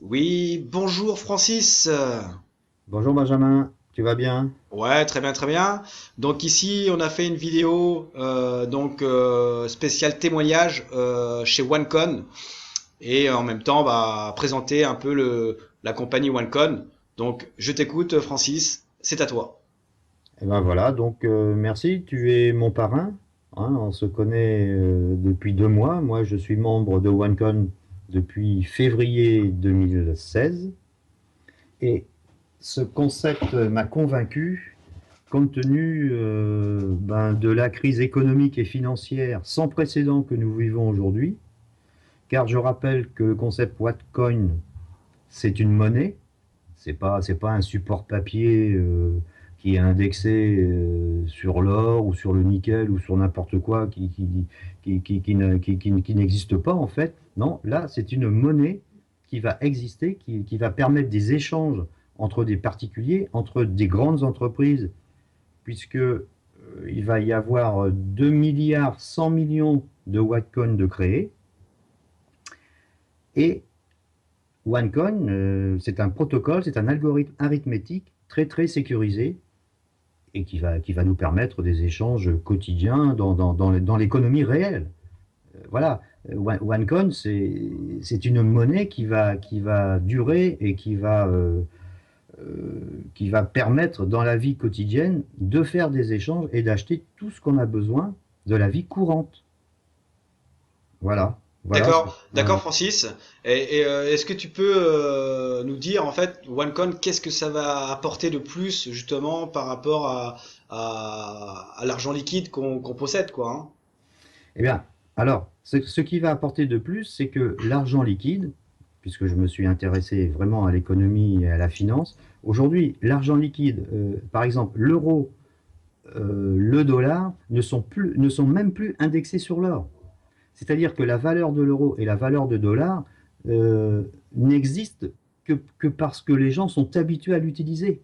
Oui, bonjour Francis. Bonjour Benjamin, tu vas bien? Ouais, très bien, très bien. Donc ici, on a fait une vidéo spéciale témoignage chez OneCon et en même temps, bah, présenter un peu la compagnie OneCon. Donc, je t'écoute, Francis. C'est à toi. Et ben voilà, donc merci, tu es mon parrain, hein, on se connaît depuis 2 mois. Moi, je suis membre de OneCon depuis février 2016 et ce concept m'a convaincu compte tenu de la crise économique et financière sans précédent que nous vivons aujourd'hui, car je rappelle que le concept OneCoin, c'est une monnaie. C'est pas un support papier qui est indexé sur l'or ou sur le nickel ou sur n'importe quoi qui n'existe pas en fait. Non, là, c'est une monnaie qui va exister, qui va permettre des échanges entre des particuliers, entre des grandes entreprises, puisque il va y avoir 2 milliards 100 millions de Wattcoin de créés. Et OneCoin, c'est un protocole, c'est un algorithme arithmétique très très sécurisé et qui va nous permettre des échanges quotidiens dans l'économie réelle. Voilà, OneCoin, c'est une monnaie qui va durer et qui va permettre dans la vie quotidienne de faire des échanges et d'acheter tout ce qu'on a besoin de la vie courante. Voilà, voilà. D'accord, Francis. Est-ce que tu peux nous dire en fait OneCon, qu'est-ce que ça va apporter de plus justement par rapport à l'argent liquide qu'on possède, quoi, hein. Eh bien, alors, ce qui va apporter de plus, c'est que l'argent liquide, puisque je me suis intéressé vraiment à l'économie et à la finance, aujourd'hui, l'argent liquide, par exemple, l'euro, le dollar, ne sont même plus indexés sur l'or. C'est-à-dire que la valeur de l'euro et la valeur de dollar n'existent que parce que les gens sont habitués à l'utiliser.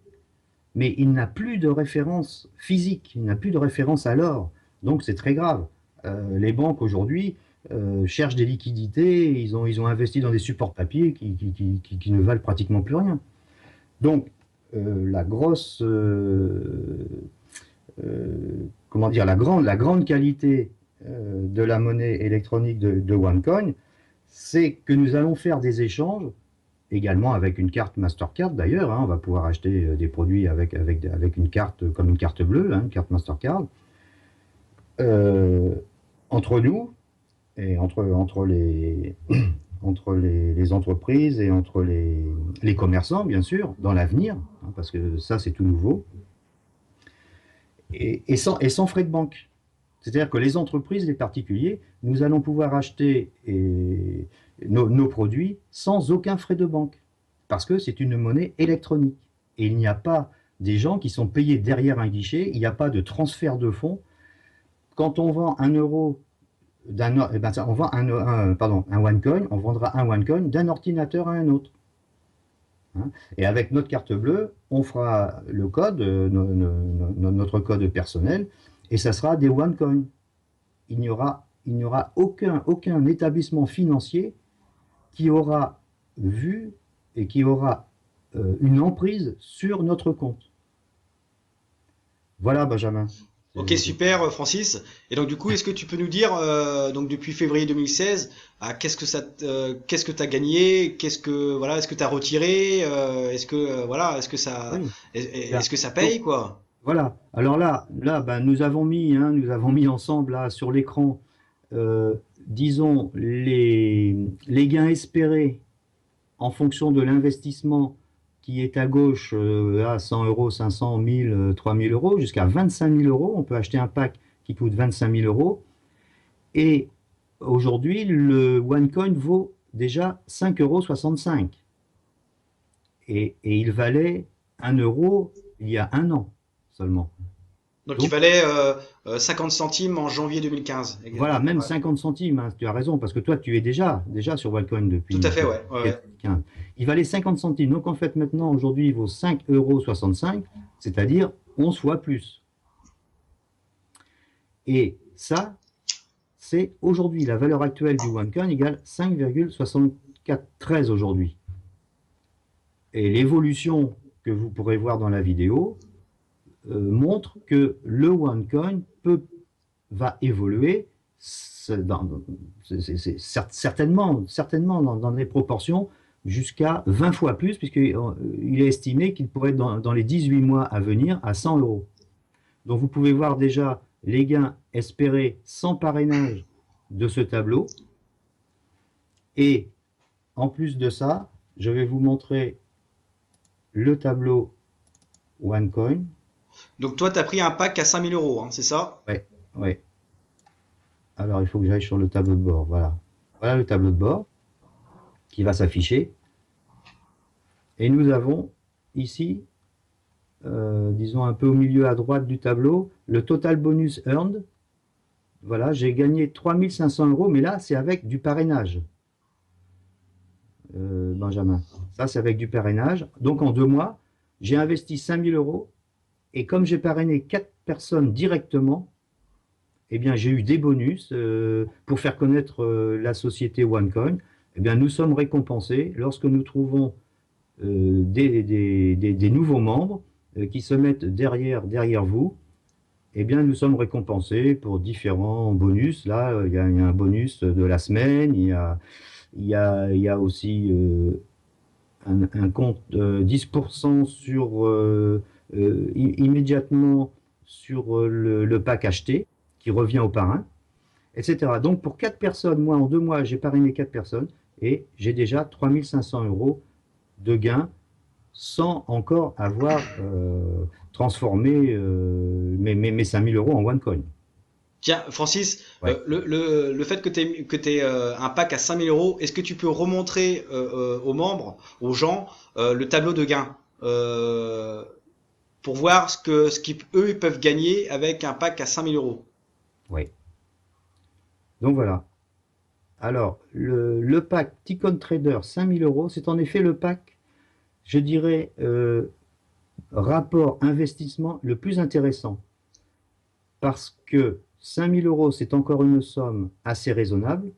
Mais il n'a plus de référence physique, il n'a plus de référence à l'or. Donc c'est très grave. Les banques aujourd'hui cherchent des liquidités, ils ont investi dans des supports papier qui ne valent pratiquement plus rien. Donc la grosse, comment dire, la grande qualité de la monnaie électronique de OneCoin, c'est que nous allons faire des échanges également avec une carte Mastercard d'ailleurs, hein, on va pouvoir acheter des produits avec une carte comme une carte bleue, hein, une carte Mastercard, euh, entre nous et entre les entreprises et entre les commerçants, bien sûr, dans l'avenir, hein, parce que ça c'est tout nouveau, et sans frais de banque. C'est-à-dire que les entreprises, les particuliers, nous allons pouvoir acheter nos produits sans aucun frais de banque, parce que c'est une monnaie électronique. Et il n'y a pas des gens qui sont payés derrière un guichet, il n'y a pas de transfert de fonds. Quand on vend un euro eh ben, on vend un OneCoin, on vendra un OneCoin d'un ordinateur à un autre, hein. Et avec notre carte bleue, on fera le code, notre code personnel, et ça sera des OneCoin. Il n'y aura aucun établissement financier qui aura vu et qui aura une emprise sur notre compte. Voilà, Benjamin. Ok, super, Francis. Et donc du coup, est-ce que tu peux nous dire, donc depuis février 2016, qu'est-ce que t'as gagné, est-ce que t'as retiré, Oui. est-ce que ça Donc, paye, quoi? voilà. Alors là, ben, nous avons mis ensemble là sur l'écran, disons les gains espérés en fonction de l'investissement qui est à gauche, à 100 euros, 500, 1000, 3000 euros, jusqu'à 25 000 euros. On peut acheter un pack qui coûte 25 000 euros. Et aujourd'hui, le OneCoin vaut déjà 5,65 euros. Et il valait 1 euro il y a un an seulement. Donc il Donc, valait 50 centimes en janvier 2015. voilà, même Ouais. 50 centimes, hein, tu as raison, parce que toi, tu es déjà sur OneCoin Tout à depuis fait, ouais. Ouais, février ouais. 2015. Il valait 50 centimes. Donc, en fait, maintenant, aujourd'hui, il vaut 5,65 euros, c'est-à-dire 11 fois plus. Et ça, c'est aujourd'hui. La valeur actuelle du OneCoin égale 5,6413 aujourd'hui. Et l'évolution que vous pourrez voir dans la vidéo montre que le OneCoin va évoluer certainement dans des proportions jusqu'à 20 fois plus, puisqu'il est estimé qu'il pourrait être dans les 18 mois à venir à 100 euros. Donc vous pouvez voir déjà les gains espérés sans parrainage de ce tableau. Et en plus de ça, je vais vous montrer le tableau OneCoin. Donc toi, tu as pris un pack à 5000 euros, hein, c'est ça? Ouais, ouais. Alors il faut que j'aille sur le tableau de bord. Voilà. Voilà le tableau de bord qui va s'afficher. Et nous avons ici, disons un peu au milieu à droite du tableau, le total bonus earned. Voilà, j'ai gagné 3500 euros, mais là, c'est avec du parrainage. Benjamin. Ça, c'est avec du parrainage. Donc, en 2 mois, j'ai investi 5000 euros. Et comme j'ai parrainé 4 personnes directement, eh bien, j'ai eu des bonus pour faire connaître la société OneCoin. Eh bien, nous sommes récompensés lorsque nous trouvons des nouveaux membres qui se mettent derrière vous. Eh bien, nous sommes récompensés pour différents bonus. Là, il y a un bonus de la semaine, il y a aussi un compte 10% immédiatement sur le pack acheté qui revient au parrain, etc. Donc, pour 4 personnes, moi, en 2 mois, j'ai parrainé 4 personnes et j'ai déjà 3500 euros de gains sans encore avoir transformé mes 5000 euros en OneCoin. Tiens, Francis, Ouais. le fait que tu un pack à 5000 euros, est-ce que tu peux remontrer aux membres, aux gens, le tableau de gains pour voir ce qu'eux ils peuvent gagner avec un pack à 5000 euros? Ouais. Donc voilà. Alors, le pack Ticon Trader 5000 euros, c'est en effet le pack, je dirais, rapport investissement le plus intéressant. Parce que 5000 euros, c'est encore une somme assez raisonnable,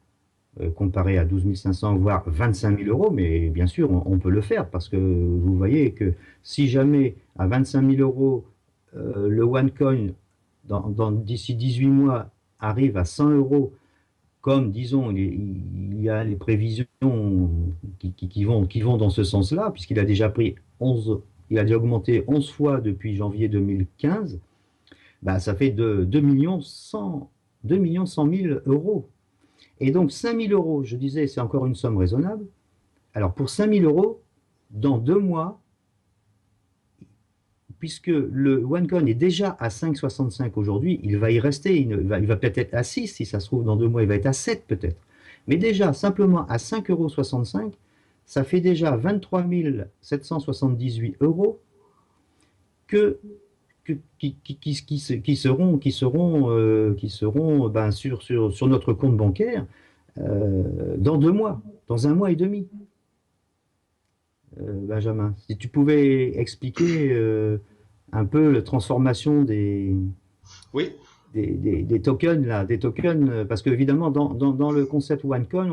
comparée à 12 500, voire 25 000 euros, mais bien sûr, on peut le faire, parce que vous voyez que si jamais à 25 000 euros, le OneCoin, d'ici 18 mois, arrive à 100 euros, comme, disons, il y a les prévisions qui vont dans ce sens-là, puisqu'il a déjà pris 11, il a déjà augmenté 11 fois depuis janvier 2015, bah, ça fait 2 millions 100 000 euros. Et donc 5 000 euros, je disais, c'est encore une somme raisonnable. Alors pour 5 000 euros, dans 2 mois, puisque le OneCoin est déjà à 5,65 aujourd'hui, il va y rester, il va peut-être être à 6, si ça se trouve dans 2 mois, il va être à 7 peut-être. Mais déjà, simplement à 5,65 €, ça fait déjà 23 778 euros qui seront ben, sur notre compte bancaire dans 2 mois, dans 1 mois et demi. Benjamin, si tu pouvais expliquer un peu la transformation Oui. des tokens, là, des tokens, parce qu'évidemment, dans le concept OneCoin,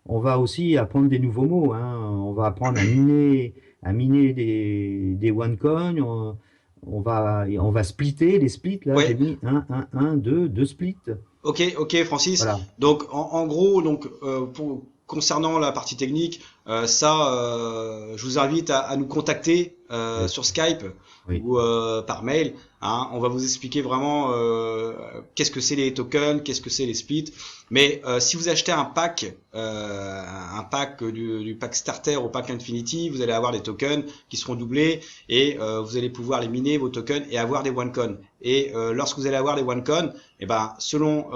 on va aussi apprendre des nouveaux mots, hein. On va apprendre à miner des OneCoin, on va splitter, les splits, là, j'ai Ouais. mis 2 splits. Ok, Francis. Voilà. Donc, en gros, donc, concernant la partie technique, je vous invite à nous contacter Oui, sur Skype oui, ou par mail. Hein. On va vous expliquer vraiment qu'est-ce que c'est les tokens, qu'est-ce que c'est les splits. Mais si vous achetez un pack du pack Starter au pack Infinity, vous allez avoir des tokens qui seront doublés et vous allez pouvoir les miner vos tokens et avoir des OneCoin. Et lorsque vous allez avoir des OneCoin, et ben selon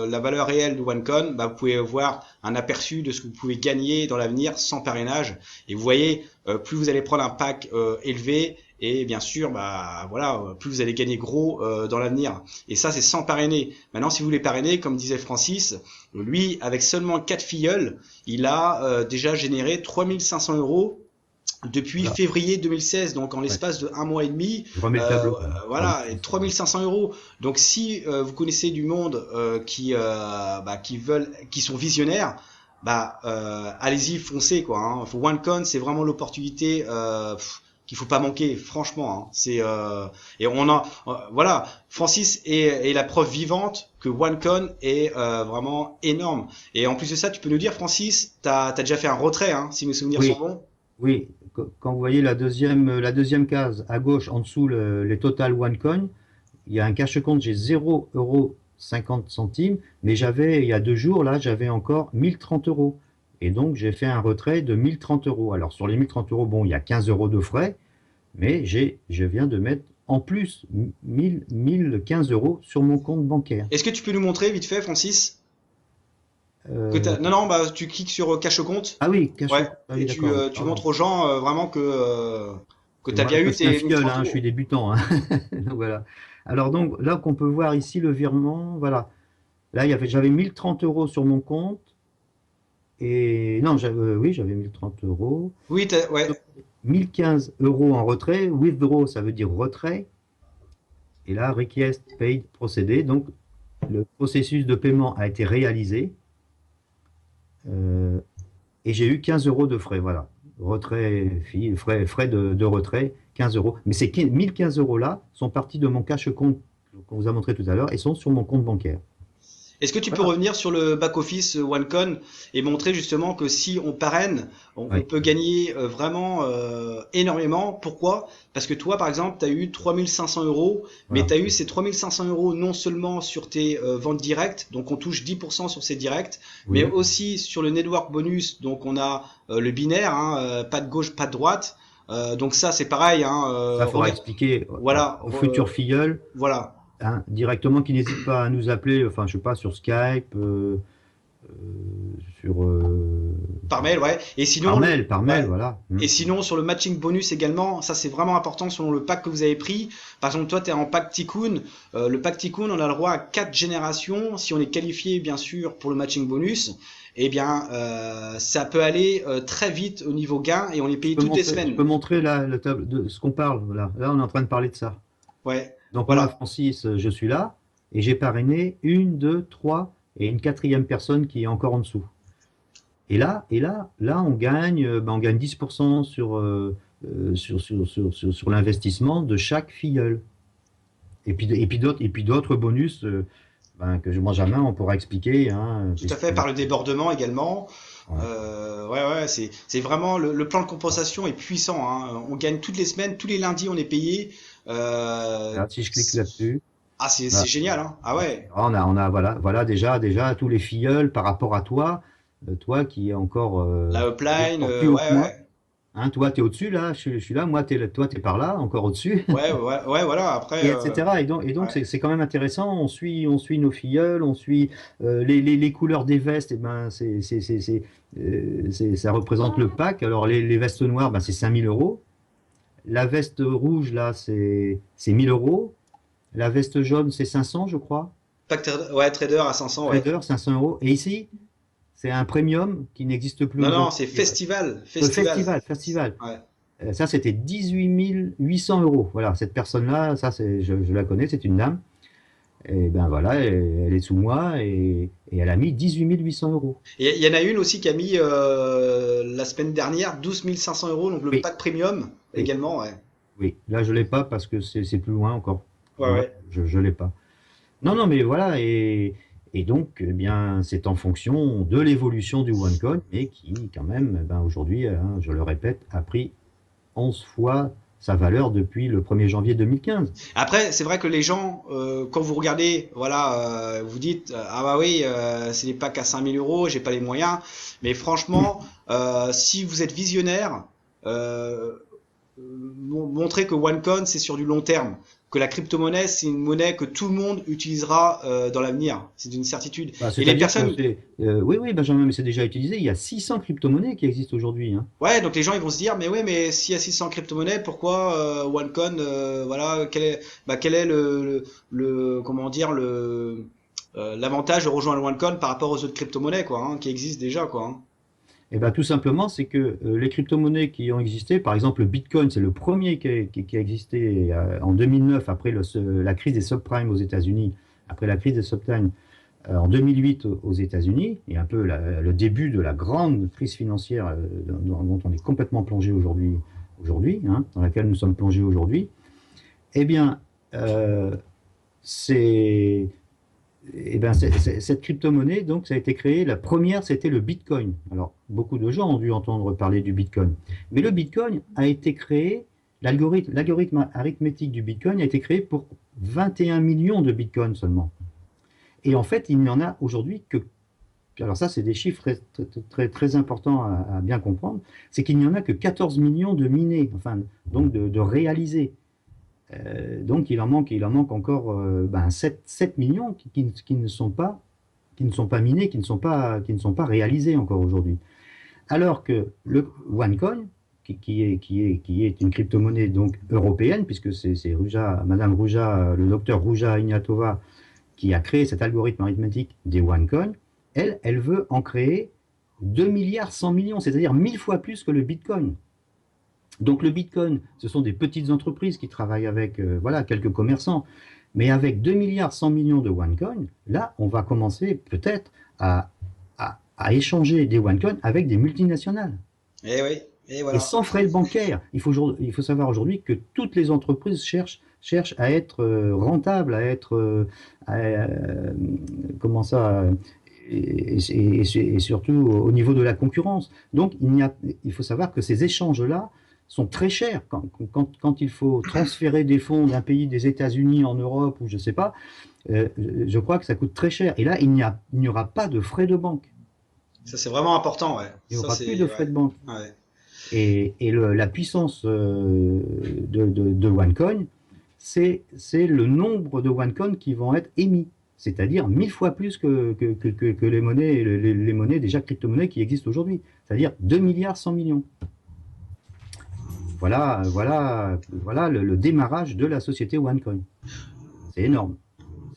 la valeur réelle du OneCoin, vous pouvez voir un aperçu de ce que vous pouvez gagner dans l'avenir sans parrainage. Et vous voyez, plus vous allez prendre un pack élevé, et bien sûr, voilà, plus vous allez gagner gros dans l'avenir. Et ça, c'est sans parrainer. Maintenant, si vous voulez parrainer, comme disait Francis, lui, avec seulement 4 filleuls, il a déjà généré 3500 euros depuis voilà. février 2016, donc en Ouais. l'espace de 1 mois et demi, Je remets le tableau, là. voilà, et 3500 euros. Donc si vous connaissez du monde qui sont visionnaires, allez-y, foncez quoi. Hein. OneCon, c'est vraiment l'opportunité qu'il faut pas manquer, franchement. Hein. Et voilà, Francis est la preuve vivante que OneCon est vraiment énorme. Et en plus de ça, tu peux nous dire, Francis, t'as déjà fait un retrait, hein, si mes souvenirs sont Oui, bons. oui. Quand vous voyez la deuxième case à gauche, en dessous les total OneCoin, il y a un cache-compte, j'ai 0,50 €, mais il y a 2 jours, là, j'avais encore 1 030 €. Et donc, j'ai fait un retrait de 1 030 €. Alors, sur les 1 030 €, bon, il y a 15 € de frais, mais je viens de mettre en plus 1015 € sur mon compte bancaire. Est-ce que tu peux nous montrer vite fait, Francis? Euh, Non, non, tu cliques sur cache compte. ah oui, Ouais. cache-compte. Ah Et oui, d'accord. tu Pardon. montres aux gens vraiment que Et tu as moi, bien je eu suis un tes filleul, 1030 hein, je suis euros. débutant, hein. Donc, voilà. Alors donc là qu'on peut voir ici le virement, voilà. Là, j'avais 1030 € sur mon compte et non, oui, j'avais 1030 €. Oui, ouais. 1015 € en retrait. Withdraw, ça veut dire retrait. Et là, request paid procédé. Donc le processus de paiement a été réalisé euh, et j'ai eu 15 € de frais. Voilà. Retrait, frais de retrait, 15 €. Mais ces 1015 € là sont partis de mon cash compte qu'on vous a montré tout à l'heure et sont sur mon compte bancaire. Est-ce que tu peux Voilà. revenir sur le back-office OneCon et montrer justement que si on parraine, on Oui, peut gagner vraiment énormément. Pourquoi? Parce que toi, par exemple, tu as eu 3500 euros, mais voilà. tu as eu ces 3500 euros non seulement sur tes ventes directes, donc on touche 10% sur ces directs, mais Oui. aussi sur le network bonus, donc on a le binaire, hein, pas de gauche, pas de droite. Donc ça, c'est pareil. Hein, Ça, faudra regarde, expliquer voilà, aux futurs filleuls, voilà. hein, directement, qui n'hésitent pas à nous appeler, enfin, je sais pas, sur Skype, euh, sur, Par mail, ouais. par mail, Ouais. voilà. Et sinon, sur le matching bonus également, ça c'est vraiment important selon le pack que vous avez pris. Par exemple, toi, tu es en pack Tikkun. Le pack Tikkun, on a le droit à 4 générations. Si on est qualifié, bien sûr, pour le matching bonus, eh bien, ça peut aller très vite au niveau gain et on est payé toutes les Je semaines. peux montrer là, le table de ce qu'on parle. Là, on est en train de parler de ça. Ouais, Donc moi, voilà. Francis, je suis là et j'ai parrainé une, deux, trois et une quatrième personne qui est encore en dessous. Et là, on gagne 10% sur l'investissement de chaque filleul. Et puis d'autres bonus que moi jamais on pourra expliquer, hein, Tout à fait, par le débordement également. voilà. Ouais, ouais, c'est vraiment le plan de compensation est puissant. Hein. On gagne toutes les semaines, tous les lundis, on est payé. Euh, Là, si je clique là-dessus, c'est là, génial. Hein. Ah ouais. voilà déjà tous les filleuls par rapport à toi, toi qui est encore, La on va dire, upline, encore plus haut ouais, que moi. ouais. Hein, toi, tu es au-dessus là, je suis là, toi, tu es par là, encore au-dessus. Ouais, ouais, ouais, voilà. Après, Et etc. Et donc ouais. c'est quand même intéressant. On suit nos filleuls, on suit les couleurs des vestes. Et ben ça représente le pack. Alors les vestes noires, ben, c'est 5 000 €. La veste rouge là, c'est 1 000 €. La veste jaune, c'est 500, je crois. Ouais, trader à 500, ouais. Trader, 500 €. Et ici, c'est un premium qui n'existe plus Non, non, aujourd'hui. c'est festival, festival. Festival. Ouais. Ça, c'était 18 800 €. Voilà, cette personne-là, ça, je la connais, c'est une dame. Et ben voilà, elle est sous moi et elle a mis 18 800 €. Et il y en a une aussi qui a mis la semaine dernière 12 500 euros, donc le Oui, pack premium oui, également, ouais. oui. Là, je l'ai pas parce que c'est plus loin encore. Ouais, Moi, ouais. je l'ai pas. Non, non, mais voilà, et donc, eh bien, c'est en fonction de l'évolution du OneCoin, mais qui, quand même, eh ben, aujourd'hui, hein, je le répète, a pris 11 fois sa valeur depuis le 1er janvier 2015. Après, c'est vrai que les gens, quand vous regardez, voilà, vous dites, ah bah oui, c'est des packs à 5000 euros, j'ai pas les moyens. Mais franchement, si vous êtes visionnaire, euh, montrez que OneCoin, c'est sur du long terme. Que la crypto-monnaie, c'est une monnaie que tout le monde utilisera dans l'avenir. C'est une certitude. Bah, Et les c'est-à-dire que personnes, oui, oui, Benjamin, mais c'est déjà utilisé. Il y a 600 crypto-monnaies qui existent aujourd'hui, hein. ouais, donc les gens ils vont se dire, mais ouais, mais s'il y a 600 crypto-monnaies, pourquoi OneCoin, voilà, quel est comment dire, l'avantage de rejoindre OneCoin par rapport aux autres crypto-monnaies, quoi, hein, qui existent déjà, quoi. Hein. Et ben, tout simplement, c'est que les crypto-monnaies qui ont existé, par exemple le Bitcoin, c'est le premier qui a existé en 2009, après la crise des subprimes aux États-Unis, après la crise des subprimes. en 2008 aux États-Unis, et un peu le début de la grande crise financière dont on est complètement plongé aujourd'hui, hein, dans laquelle nous sommes plongés aujourd'hui, eh bien, euh, c'est, cette crypto-monnaie, donc, ça a été créé. La première, c'était le Bitcoin. Alors, beaucoup de gens ont dû entendre parler du Bitcoin. Mais le Bitcoin a été créé, l'algorithme arithmétique du Bitcoin a été créé pour 21 millions de Bitcoins seulement. Et en fait, il n'y en a aujourd'hui que. Alors ça, c'est des chiffres très importants à bien comprendre. C'est qu'il n'y en a que 14 millions de minés, enfin, donc de réalisés. Donc il en manque encore 7 millions qui ne sont pas minés, qui ne sont pas réalisés encore aujourd'hui. Alors que le OneCoin, qui est une crypto-monnaie donc européenne, puisque c'est Madame Rouja, le docteur Rouja Ignatova, qui a créé cet algorithme arithmétique des OneCoin, elle veut en créer 2 milliards 100 millions, c'est-à-dire 1000 fois plus que le Bitcoin. Donc le Bitcoin, ce sont des petites entreprises qui travaillent avec quelques commerçants. Mais avec 2 milliards 100 millions de OneCoin, là, on va commencer peut-être à échanger des OneCoin avec des multinationales. Et oui, et voilà. Et sans frais bancaires. Il faut savoir aujourd'hui que toutes les entreprises cherchent à être rentables, à être comment ça et surtout au niveau de la concurrence. Donc il faut savoir que ces échanges-là sont très chers. Quand il faut transférer des fonds d'un pays des États-Unis en Europe ou je ne sais pas, je crois que ça coûte très cher. Et là, il n'y aura pas de frais de banque. Ça, c'est vraiment important, ouais. Il n'y aura plus de frais de banque. Ouais. Et la puissance de OneCoin, c'est le nombre de OneCoin qui vont être émis. C'est-à-dire 1000 fois plus que les monnaies déjà crypto-monnaies qui existent aujourd'hui. C'est-à-dire 2 milliards 100 millions. Voilà le démarrage de la société OneCoin. C'est énorme.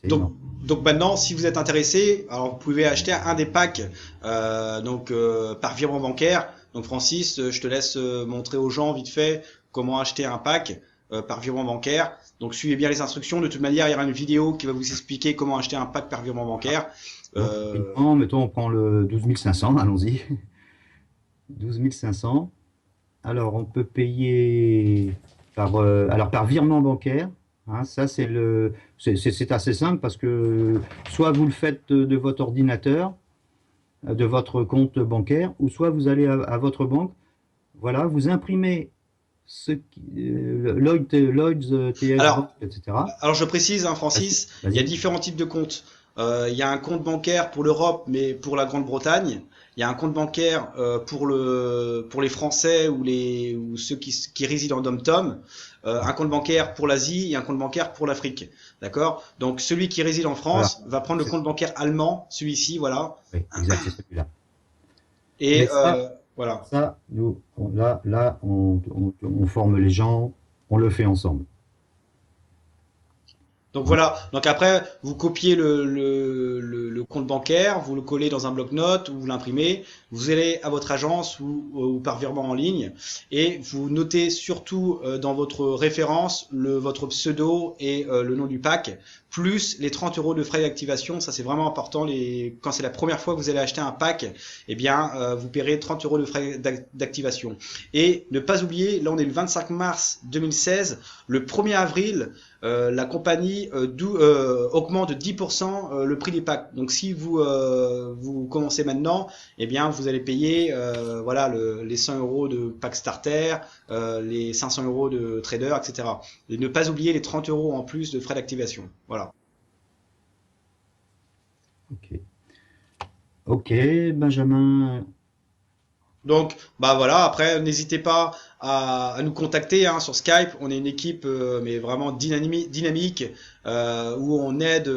Donc maintenant, si vous êtes intéressé, alors vous pouvez acheter un des packs par virement bancaire. Donc Francis, je te laisse montrer aux gens vite fait comment acheter un pack par virement bancaire. Donc suivez bien les instructions. De toute manière, il y aura une vidéo qui va vous expliquer comment acheter un pack par virement bancaire. Mettons, on prend le 12 500, allons-y. 12 500. Alors, on peut payer par virement bancaire. Hein, ça, c'est assez simple parce que soit vous le faites de votre ordinateur, de votre compte bancaire, ou soit vous allez à votre banque. Voilà, vous imprimez Lloyd's TS, etc. Alors, je précise, hein, Francis, il y a différents types de comptes. Il y a un compte bancaire pour l'Europe, mais pour la Grande-Bretagne. Il y a un compte bancaire pour les Français ou ceux qui résident en dom-tom. Un compte bancaire pour l'Asie et un compte bancaire pour l'Afrique. D'accord? Donc celui qui réside en France va prendre le compte bancaire allemand, celui-ci, voilà. Oui, exact, c'est celui-là. Et voilà. Ça, nous, on forme les gens, on le fait ensemble. Donc voilà, donc après vous copiez le compte bancaire, vous le collez dans un bloc-notes ou vous l'imprimez, vous allez à votre agence ou par virement en ligne et vous notez surtout dans votre référence votre pseudo et le nom du pack, plus les 30 € de frais d'activation. Ça c'est vraiment important. Quand c'est la première fois que vous allez acheter un pack, eh bien vous paierez 30 € de frais d'activation. Et ne pas oublier, là on est le 25 mars 2016, le 1er avril, la compagnie augmente de 10% le prix des packs. Donc si vous commencez maintenant, eh bien vous allez payer les 100 € de pack starter, les 500 € de trader, etc. Et ne pas oublier les 30 € en plus de frais d'activation. Voilà. Ok, Benjamin. Donc, voilà. Après, n'hésitez pas à nous contacter sur Skype. On est une équipe, mais vraiment dynamique, où on aide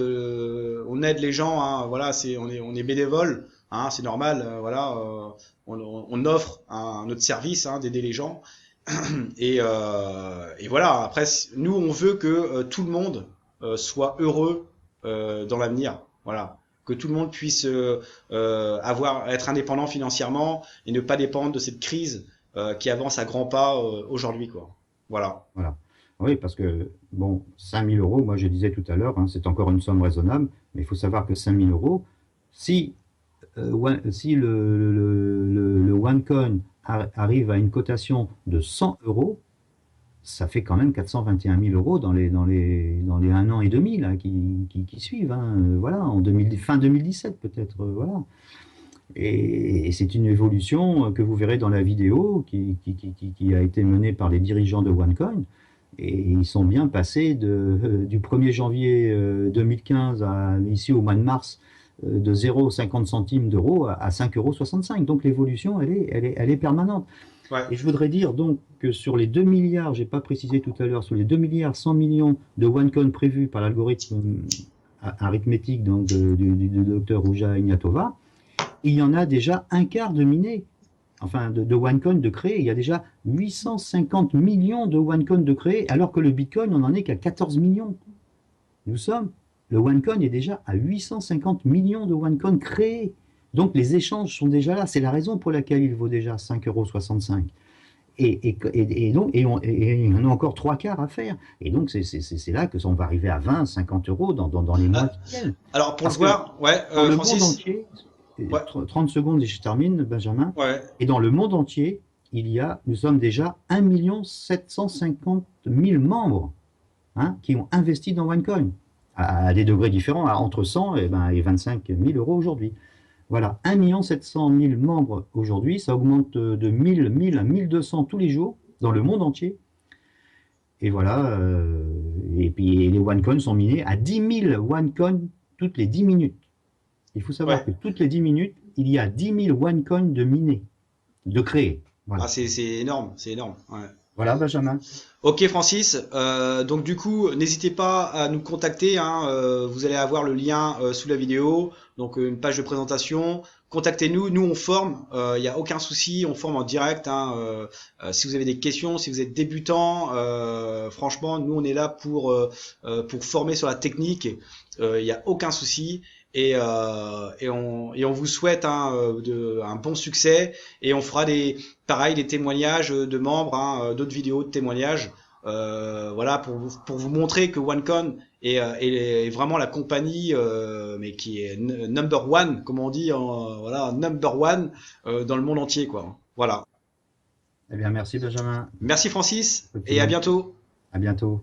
les gens. Voilà, on est bénévole. C'est normal. On offre notre service d'aider les gens. Et voilà. Après, nous, on veut que tout le monde soit heureux dans l'avenir. Voilà. Que tout le monde puisse être indépendant financièrement et ne pas dépendre de cette crise qui avance à grands pas aujourd'hui, quoi. Voilà. Oui, parce que, bon, 5 000 euros, moi je disais tout à l'heure, hein, c'est encore une somme raisonnable, mais il faut savoir que 5 000 euros, si, si le OneCoin arrive à une cotation de 100 euros, ça fait quand même 421 000 euros dans les 1 an et demi là, qui suivent. Hein, voilà, en 2000, fin 2017 peut-être. Voilà. Et c'est une évolution que vous verrez dans la vidéo qui a été menée par les dirigeants de OneCoin. Et ils sont bien passés du 1er janvier 2015 ici au mois de mars de 0,50 centimes d'euros à 5,65 €. Donc l'évolution, elle est permanente. Ouais. Et je voudrais dire donc que sur les 2 milliards, j'ai pas précisé tout à l'heure, sur les 2 milliards 100 millions de OneCoin prévus par l'algorithme arithmétique donc, du docteur Ruja Ignatova, il y en a déjà un quart de minés, enfin de OneCoin de créés. Il y a déjà 850 millions de OneCoin de créés, alors que le Bitcoin, on n'en est qu'à 14 millions. Le OneCoin est déjà à 850 millions de OneCoin créés. Donc les échanges sont déjà là. C'est la raison pour laquelle il vaut déjà 5,65 €. Et donc, il y en a encore 3 quarts à faire. Et donc, c'est là que on va arriver à 20, 50 euros dans les mois qui viennent. Alors, pour Parce le voir, ouais, dans le Francis. monde entier, Ouais. 30 secondes et je termine, Benjamin. Ouais. Et dans le monde entier, nous sommes déjà 1 750 000 membres qui ont investi dans OneCoin à des degrés différents, entre 100 et 25 000 euros aujourd'hui. Voilà, 1 700 000 membres aujourd'hui, ça augmente de 1000 à 1200 tous les jours dans le monde entier. Et voilà, et puis les OneCoin sont minés à 10 000 OneCoin toutes les 10 minutes. Il faut savoir que toutes les 10 minutes, il y a 10 000 OneCoin de minés, de créés. Voilà. Ah, c'est énorme, c'est énorme. Ouais. Voilà, Benjamin. Ok Francis, donc du coup n'hésitez pas à nous contacter, hein, vous allez avoir le lien sous la vidéo, donc une page de présentation, contactez-nous, nous on forme, il n'y a aucun souci, on forme en direct, hein, si vous avez des questions, si vous êtes débutant, franchement nous on est là pour former sur la technique, il n'y a aucun souci. Et on vous souhaite un bon succès et on fera des témoignages de membres, hein, d'autres vidéos de témoignages, voilà pour vous montrer que OneCoin est vraiment la compagnie mais qui est number one, comme on dit, voilà, number one dans le monde entier, quoi. Voilà. Eh bien, merci Benjamin. Merci Francis et à bientôt. À bientôt.